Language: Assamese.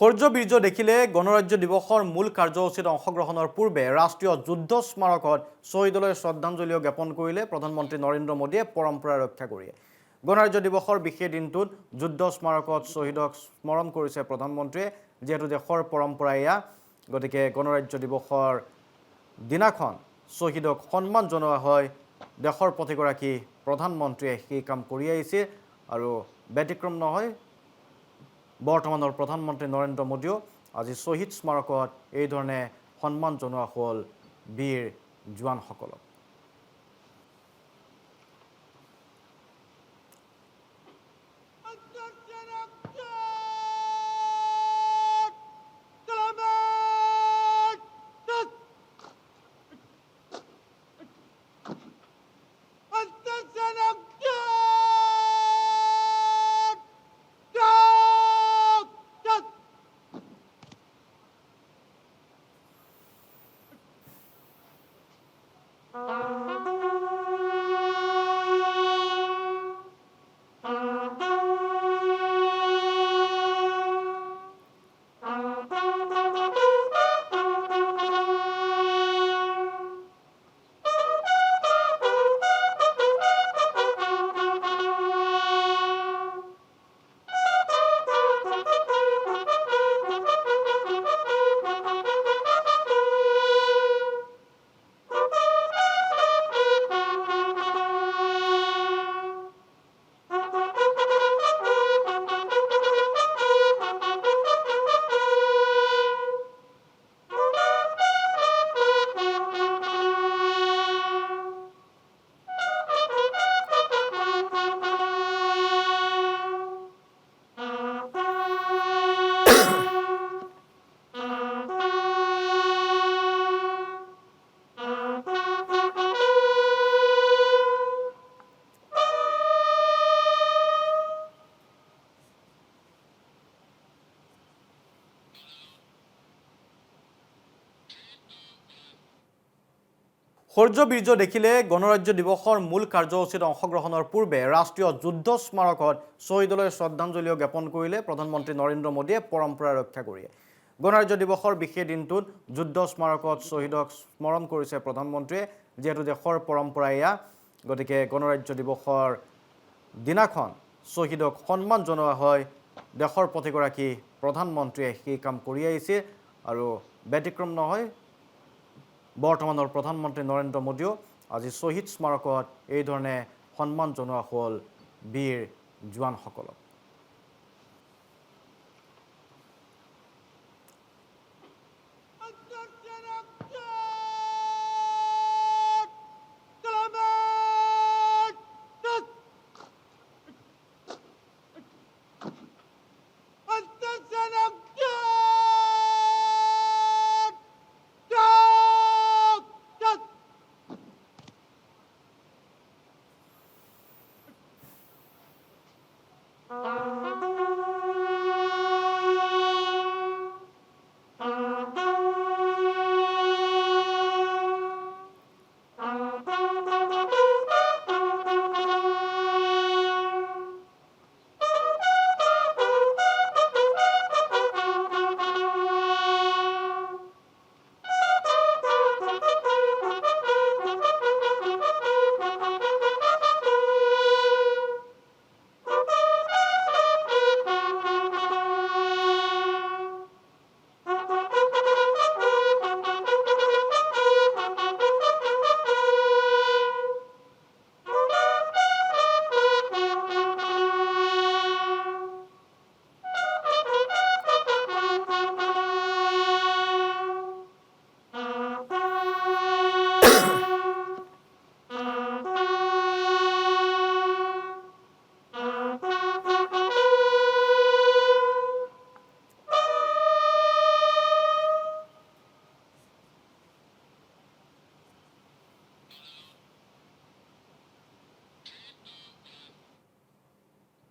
শৌৰ্য বীৰ্য দেখিলে গণৰাজ্য দিৱসৰ মূল কাৰ্যসূচীত অংশগ্ৰহণৰ পূৰ্বে ৰাষ্ট্ৰীয় যুদ্ধ স্মাৰকত শ্বহীদলৈ শ্ৰদ্ধাঞ্জলি জ্ঞাপন কৰিলে প্ৰধানমন্ত্ৰী নৰেন্দ্ৰ মোদীয়ে পৰম্পৰা ৰক্ষা কৰি। গণৰাজ্য দিৱসৰ বিশেষ দিনটোত যুদ্ধ স্মাৰকত শ্বহীদক স্মৰণ কৰিছে প্ৰধানমন্ত্ৰীয়ে। যেহেতু দেশৰ পৰম্পৰা এয়া, গতিকে গণৰাজ্য দিৱসৰ দিনাখন শ্বহীদক সন্মান জনোৱা হয়। দেশৰ প্ৰতিগৰাকী প্ৰধানমন্ত্ৰীয়ে সেই কাম কৰি আহিছে আৰু ব্যতিক্ৰম নহয়, বৰ্তমানৰ প্ৰধানমন্ত্ৰী নৰেন্দ্ৰ মোদীও আজি শ্বহীদ স্মাৰকত এই ধৰণে সন্মান জনোৱা হ'ল বীৰ জোৱানসকলক। শৌৰ্য বীৰ্য দেখিলে গণৰাজ্য দিৱসৰ মূল কাৰ্যসূচীত অংশগ্ৰহণৰ পূৰ্বে ৰাষ্ট্ৰীয় যুদ্ধ স্মাৰকত শ্বহীদলৈ শ্ৰদ্ধাঞ্জলি জ্ঞাপন কৰিলে প্ৰধানমন্ত্ৰী নৰেন্দ্ৰ মোদীয়ে পৰম্পৰা ৰক্ষা কৰি। গণৰাজ্য দিৱসৰ বিশেষ দিনটোত যুদ্ধ স্মাৰকত শ্বহীদক স্মৰণ কৰিছে প্ৰধানমন্ত্ৰীয়ে। যেহেতু দেশৰ পৰম্পৰা এয়া, গতিকে গণৰাজ্য দিৱসৰ দিনাখন শ্বহীদক সন্মান জনোৱা হয়। দেশৰ প্ৰতিগৰাকী প্ৰধানমন্ত্ৰীয়ে সেই কাম কৰি আহিছে আৰু ব্যতিক্ৰম নহয়, বৰ্তমানৰ প্ৰধানমন্ত্ৰী নৰেন্দ্ৰ মোদীও আজি শ্বহীদ স্মাৰকত এই ধৰণে সন্মান জনোৱা হ'ল বীৰ জোৱানসকলক।